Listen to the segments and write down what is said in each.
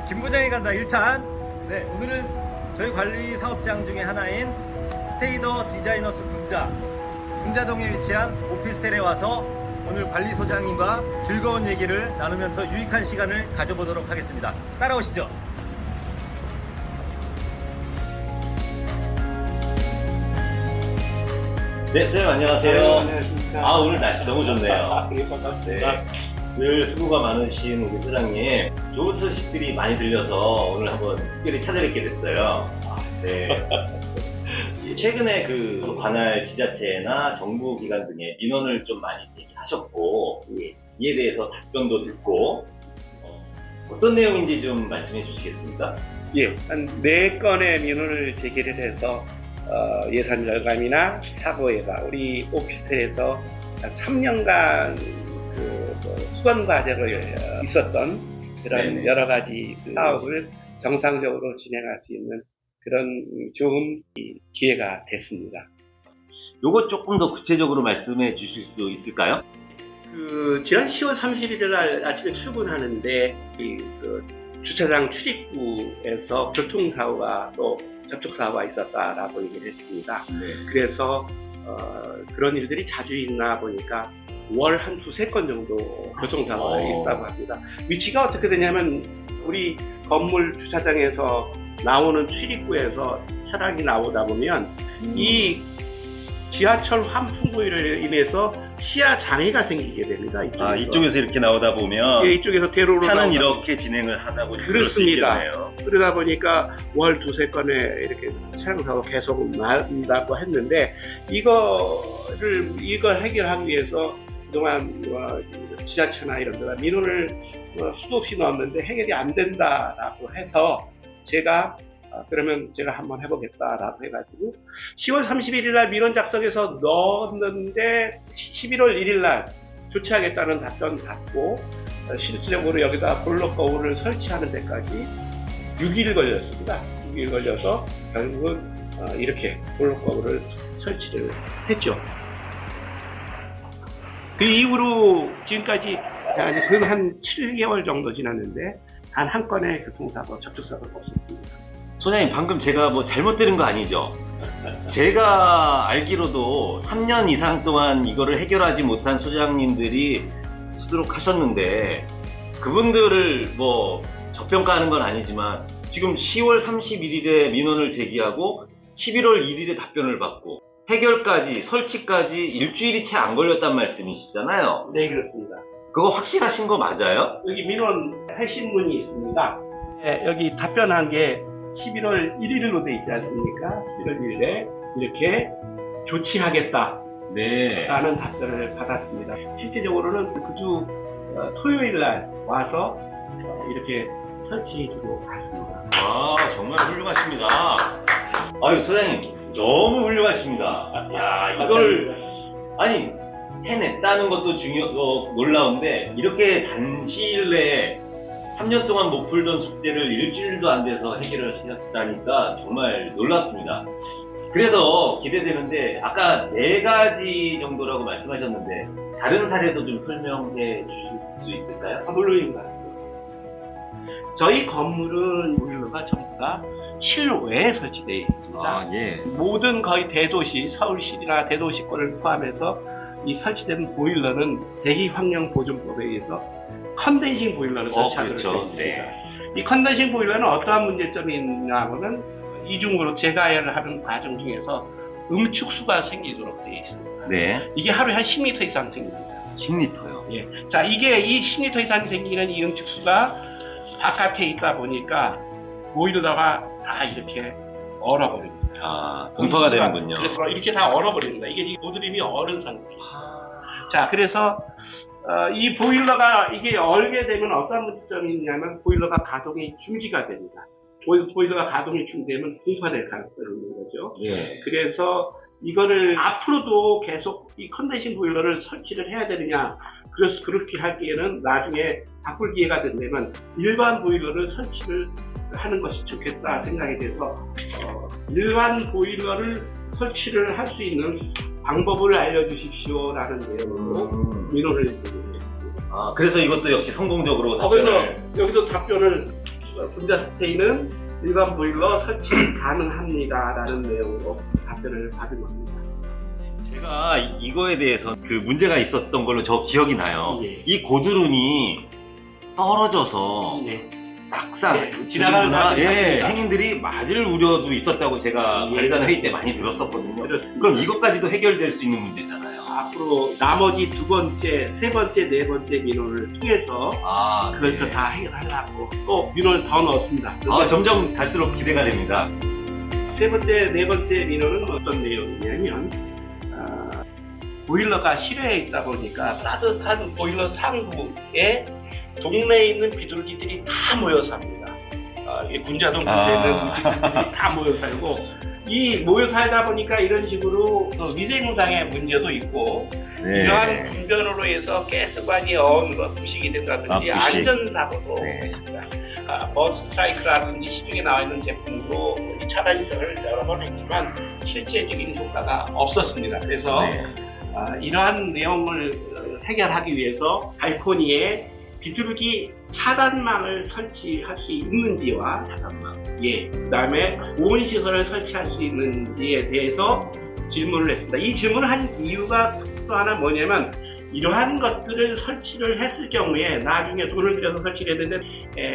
김 부장이 간다 1탄. 네, 오늘은 저희 관리 사업장 중에 하나인 스테이더 디자이너스 군자동에 위치한 오피스텔에 와서 오늘 관리소장님과 즐거운 얘기를 나누면서 유익한 시간을 가져보도록 하겠습니다. 따라오시죠. 네, 선생님 안녕하세요. 안녕하십니까. 오늘 날씨 너무 좋네요. 그게 반갑습니다. 네. 늘 수고가 많으신 우리 소장님, 좋은 소식들이 많이 들려서 오늘 한번 특별히 찾아뵙게 됐어요. 네. 최근에 그 관할 지자체나 정부 기관 등의 민원을 좀 많이 제기하셨고, 이에 대해서 답변도 듣고, 어떤 내용인지 좀 말씀해 주시겠습니까? 예, 한 4건의 민원을 제기를 해서 예산 절감이나 사고예방, 우리 오피스텔에서 한 3년간 수건 과제로 있었던 그런 네네. 여러 가지 사업을 정상적으로 진행할 수 있는 그런 좋은 기회가 됐습니다. 요거 조금 더 구체적으로 말씀해 주실 수 있을까요? 지난 10월 31일 날 아침에 출근하는데 주차장 출입구에서 교통사고가 또 접촉사고가 있었다라고 얘기를 했습니다. 네. 그래서 그런 일들이 자주 있나 보니까 월 한 2-3건 정도 교통사고가 있다고 합니다. 위치가 어떻게 되냐면 우리 건물 주차장에서 나오는 출입구에서 차량이 나오다 보면 이 지하철 환풍구로 인해서 시야 장애가 생기게 됩니다. 이쪽에서, 이쪽에서 이렇게 나오다 보면 예, 이쪽에서 대로로 차는 나오다 이렇게 진행을 하다 보니 그렇습니다. 그럴 수 있겠네요. 그러다 보니까 월 2-3건에 이렇게 차량사고 계속 난다고 했는데 이걸 해결하기 위해서 그동안 지자체나 이런 데다 민원을 수도 없이 넣었는데 해결이 안 된다라고 해서 그러면 제가 한번 해보겠다라고 해가지고 10월 31일 날 민원 작성해서 넣었는데 11월 1일 날 조치하겠다는 답변 받고 실질적으로 여기다 볼러 거울을 설치하는 데까지 6일 걸렸습니다. 6일 걸려서 결국은 이렇게 볼러 거울을 설치를 했죠. 그 이후로 지금까지 한 7개월 정도 지났는데 단 한 건의 교통사고, 접촉사고가 없었습니다. 소장님 방금 제가 뭐 잘못 들은 거 아니죠? 제가 알기로도 3년 이상 동안 이거를 해결하지 못한 소장님들이 수두룩하셨는데 그분들을 뭐 저평가하는 건 아니지만 지금 10월 31일에 민원을 제기하고 11월 1일에 답변을 받고 해결까지 설치까지 일주일이 채 안 걸렸단 말씀이시잖아요. 네, 그렇습니다. 그거 확실하신 거 맞아요? 여기 민원 해신문이 있습니다. 네, 여기 답변한 게 11월 1일로 돼 있지 않습니까? 11월 1일에 이렇게 조치하겠다 네. 라는 답변을 받았습니다. 실질적으로는 그주 토요일 날 와서 이렇게 설치해주고 갔습니다. 정말 훌륭하십니다. 아유, 소장님, 너무 훌륭하십니다. 야, 이걸, 아니, 해냈다는 것도 놀라운데, 이렇게 단시일 내에 3년 동안 못 풀던 숙제를 일주일도 안 돼서 해결을 하셨다니까 정말 놀랍습니다. 그래서 기대되는데, 아까 4가지 정도라고 말씀하셨는데, 다른 사례도 좀 설명해 주실 수 있을까요? 물론입니다. 저희 건물은 보일러가 전부 다 실외에 설치되어 있습니다. 예. 모든 거의 대도시, 서울시나 대도시권을 포함해서 이 설치된 보일러는 대기환경보존법에 의해서 컨덴싱 보일러를 설치하도록 그렇죠. 되어 있습니다. 이 컨덴싱 보일러는 어떠한 문제점이 있냐 하면 이중으로 재가열을 하는 과정 중에서 응축수가 생기도록 되어 있습니다. 네. 이게 하루에 한 10m 이상 생깁니다. 10m요. 예. 자, 이게 이 10m 이상 생기는 이 응축수가 바깥에 있다 보니까 보일러가 다 이렇게 얼어버립니다. 분파가 되는군요. 그래서 이렇게 다 얼어버립니다. 이게 보드림이 얼은 상태입니다. 자, 그래서 이 보일러가 이게 얼게 되면 어떤 문제점이 있냐면 보일러가 가동이 중지가 됩니다. 보일러가 가동이 중지되면 분파될 가능성이 있는 거죠. 예. 그래서 이거를 앞으로도 계속 이 컨덴싱 보일러를 설치를 해야 되느냐, 그래서 그렇게 할 기회는 나중에 바꿀 기회가 된다면 일반 보일러를 설치를 하는 것이 좋겠다 생각이 돼서 일반 보일러를 설치를 할 수 있는 방법을 알려주십시오라는 내용으로 민원을 제기했습니다. 그래서 이것도 역시 성공적으로 그래서 답변을. 여기서 답변을 군자 스테이는 일반 보일러 설치 가능합니다라는 내용으로 답변을 받은 겁니다. 제가 이거에 대해서 그 문제가 있었던 걸로 저 기억이 나요. 예. 이 고드름이 떨어져서 네. 낙상, 예, 지나가는 사람들이 맞습니다. 행인들이 맞을 우려도 있었다고 제가 예. 발단 회의 때 많이 들었었거든요. 그렇습니다. 그럼 이것까지도 해결될 수 있는 문제잖아요. 앞으로 나머지 두 번째, 세 번째, 네 번째 민원을 통해서 그걸 또 네. 다 해결하려고 또 민원을 더 넣었습니다. 점점 갈수록 기대가 됩니다. 세 번째, 네 번째 민원은 어떤 내용이냐면 보일러가 실외에 있다 보니까 따뜻한 보일러 상부에 동네에 있는 비둘기들이 다 모여 삽니다. 이 군자동 근처에 있는 비둘기들이 다 모여 살고 이 모여 살다 보니까 이런 식으로 위생상의 문제도 있고 이러한 분변으로 해서 가스관이 어느 부식이 된다든지 부식. 안전사고도 네. 있습니다. 버스 스트라이크라든지 시중에 나와 있는 제품으로 이 차단 시설을 여러 번 했지만 실제적인 효과가 없었습니다. 그래서 이러한 내용을 해결하기 위해서 발코니에 비둘기 차단망을 설치할 수 있는지와 그다음에 보온 시설을 설치할 수 있는지에 대해서 질문을 했습니다. 이 질문을 한 이유가 또 하나 뭐냐면 이러한 것들을 설치를 했을 경우에 나중에 돈을 들여서 설치를 했는데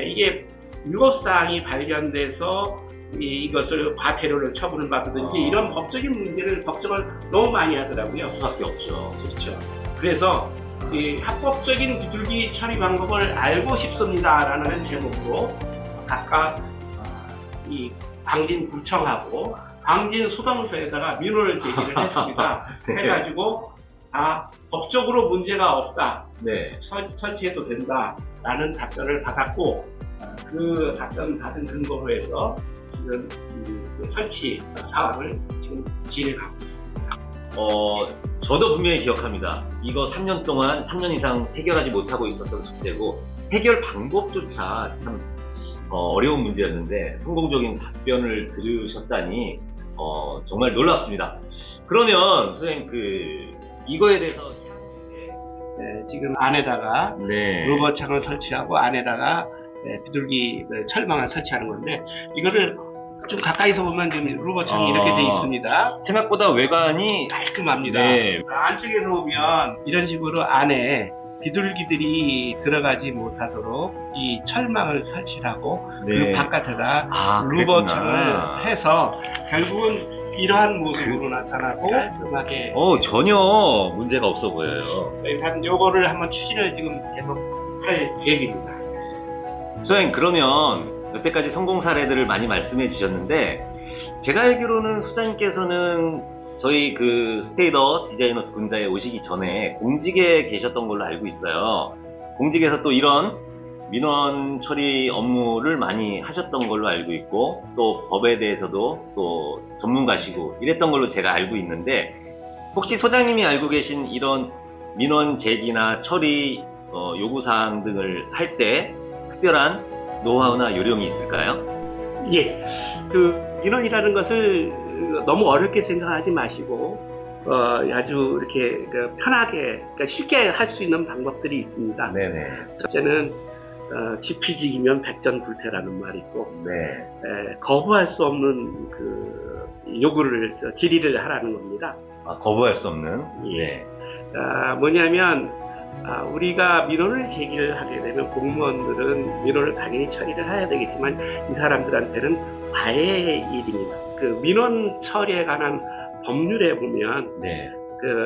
이게 위법사항이 발견돼서 이것을 과태료를 처분을 받든지 이런 법적인 걱정을 너무 많이 하더라고요. 수밖에 없죠. 그렇죠. 그래서 이 합법적인 비둘기 처리 방법을 알고 싶습니다라는 제목으로 각각 이 광진구청하고 광진소방서에다가 민원을 제기를 했습니다. 해가지고 법적으로 문제가 없다. 설치해도 된다라는 답변을 받았고 그 답변 받은 근거로 해서 지금 그 설치 사업을 지금 진행하고 있습니다. 저도 분명히 기억합니다. 이거 3년 동안 3년 이상 해결하지 못하고 있었던 숙제고 해결 방법조차 참 어려운 문제였는데 성공적인 답변을 들으셨다니 정말 놀랍습니다. 그러면 선생님 이거에 대해서 지금 안에다가 로봇 창을 설치하고 안에다가 비둘기 철망을 설치하는 건데 이거를 좀 가까이서 보면 지금 로봇 창이 이렇게 돼 있습니다. 생각보다 외관이 깔끔합니다. 네. 안쪽에서 보면 이런 식으로 안에 비둘기들이 들어가지 못하도록 이 철망을 설치하고 그 바깥에다 로봇 창을 해서 결국은 이러한 모습으로 나타나고 깔끔하게 전혀 문제가 없어 보여요. 저희는 요거를 한번 추진을 지금 계속 할 계획입니다. 선생님 그러면 여태까지 성공 사례들을 많이 말씀해 주셨는데 제가 알기로는 소장님께서는 저희 스테이더 디자이너스 군자에 오시기 전에 공직에 계셨던 걸로 알고 있어요. 공직에서 또 이런 민원 처리 업무를 많이 하셨던 걸로 알고 있고 또 법에 대해서도 또 전문가시고 이랬던 걸로 제가 알고 있는데 혹시 소장님이 알고 계신 이런 민원 제기나 처리 요구사항 등을 할 때 특별한 노하우나 요령이 있을까요? 예, 민원이라는 것을 너무 어렵게 생각하지 마시고 아주 이렇게 편하게 쉽게 할 수 있는 방법들이 있습니다. 첫째는 지피지기면 백전불태라는 말이 있고 거부할 수 없는 요구를 질의를 하라는 겁니다. 거부할 수 없는? 뭐냐면 우리가 민원을 제기를 하게 되면 공무원들은 민원을 당연히 처리를 해야 되겠지만 이 사람들한테는 과외의 일입니다. 민원 처리에 관한 법률에 보면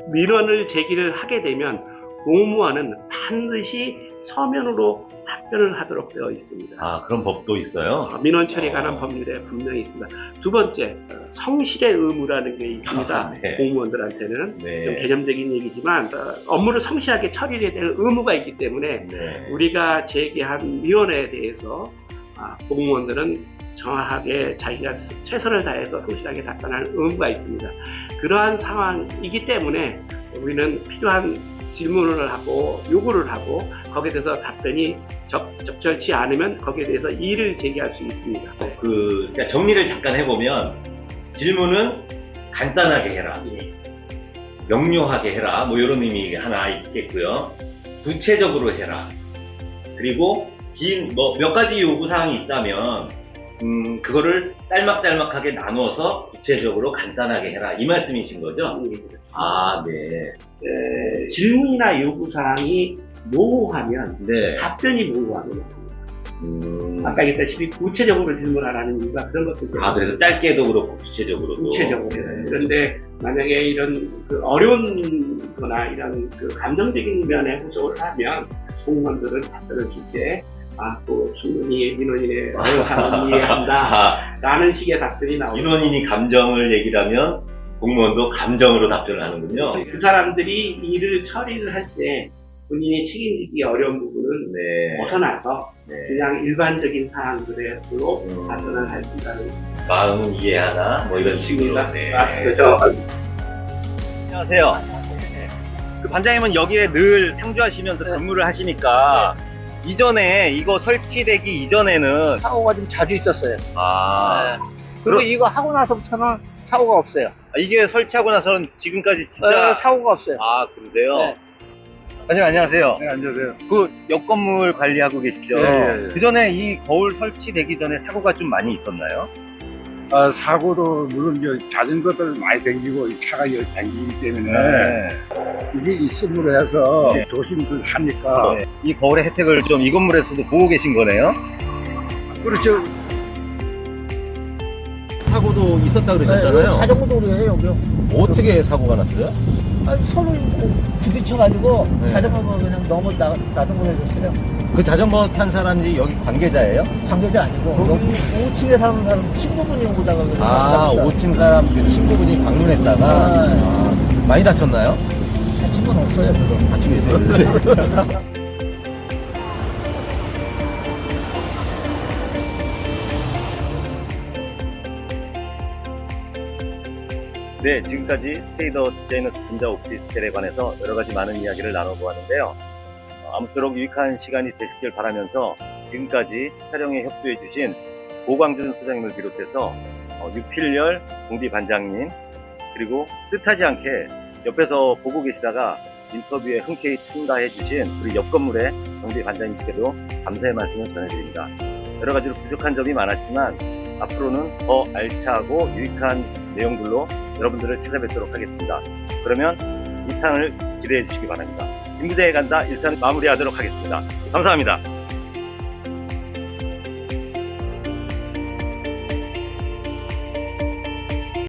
민원을 제기를 하게 되면 공무원은 반드시 서면으로 답변을 하도록 되어 있습니다. 그런 법도 있어요? 민원 처리에 관한 법률에 분명히 있습니다. 두 번째, 성실의 의무라는 게 있습니다. 공무원들한테는 좀 개념적인 얘기지만 업무를 성실하게 처리해야 될 의무가 있기 때문에 우리가 제기한 민원에 대해서 공무원들은 정확하게 자기가 최선을 다해서 성실하게 답변할 의무가 있습니다. 그러한 상황이기 때문에 우리는 필요한 질문을 하고 요구를 하고 거기에 대해서 답변이 적절치 않으면 거기에 대해서 이의를 제기할 수 있습니다. 그러니까 정리를 잠깐 해보면 질문은 간단하게 해라, 명료하게 해라, 뭐 이런 의미 하나 있겠고요. 구체적으로 해라. 그리고 긴 뭐 몇 가지 요구 사항이 있다면 그거를 짤막짤막하게 나누어서 구체적으로 간단하게 해라 이 말씀이신 거죠? 아, 네. 질문이나 요구사항이 모호하면 네. 답변이 모호하면 아까 얘기했다시피 구체적으로 질문하라는 이유가 그런 것들 때문에 아, 그래서 짧게도 그렇고 구체적으로도. 구체적으로. 네. 그런데 만약에 이런 그 어려운 거나 이런 그 감정적인 면에 호소를 하면 공무원들은 답변을 줄 때 또 충분히 민원인의 어려움을 이해한다 라는 식의 답변이 나오죠. 민원인이 감정을 얘기를 하면 공무원도 감정으로 답변을 하는군요. 그 사람들이 일을 처리를 할 때 본인이 책임지기 어려운 부분은 네. 벗어나서 네. 그냥 일반적인 사항들로 답변을 할 수 있다는 마음은 이해하나? 뭐 이런 식으로. 식입니다. 네. 맞습니다. 안녕하세요. 그 반장님은 여기에 늘 상주하시면서 근무를 하시니까 이전에 이거 설치되기 이전에는 사고가 좀 자주 있었어요. 아, 그리고 이거 하고 나서부터는 사고가 없어요. 이게 설치하고 나서는 지금까지 진짜 사고가 없어요. 아, 그러세요? 네. 반장님 안녕하세요. 네, 안녕하세요. 그 옆 건물 관리하고 계시죠? 예, 예, 예. 그 전에 이 거울 설치되기 전에 사고가 좀 많이 있었나요? 사고도 물론 이제 자전거들 많이 다니고 이 차가 여기 다니기 때문에 이게 있음으로 해서 네. 조심들 하니까 네. 이 거울의 혜택을 좀 이 건물에서도 보고 계신 거네요? 그렇죠. 사고도 있었다 그러셨잖아요. 자전거 도로예요, 여기요. 어떻게 사고가 났어요? 서로 부딪혀가지고 네. 자전거가 그냥 나도 모르겠어요. 그 자전거 탄 사람이 여기 관계자예요? 관계자 아니고 여기 5층에 사는 사람 친구분이 오다가 그래서 아, 다쳤어요. 5층 사람 그 친구분이 방문했다가 많이 다쳤나요? 다친 건 없어요, 그거. 다치고 있어요. 네, 지금까지 스테이더 제이너스 분자 오피스텔에 관해서 여러 가지 많은 이야기를 나눠보았는데요. 아무쪼록 유익한 시간이 되시길 바라면서 지금까지 촬영에 협조해주신 고광준 소장님을 비롯해서 유필열 동디 반장님 그리고 뜻하지 않게 옆에서 보고 계시다가 인터뷰에 흔쾌히 참가해주신 우리 옆 건물의 동디 반장님께도 감사의 말씀을 전해드립니다. 여러 가지로 부족한 점이 많았지만 앞으로는 더 알차고 유익한 내용들로 여러분들을 찾아뵙도록 하겠습니다. 그러면 2탄을 기대해 주시기 바랍니다. 김부대의 간다 1탄 마무리하도록 하겠습니다. 감사합니다.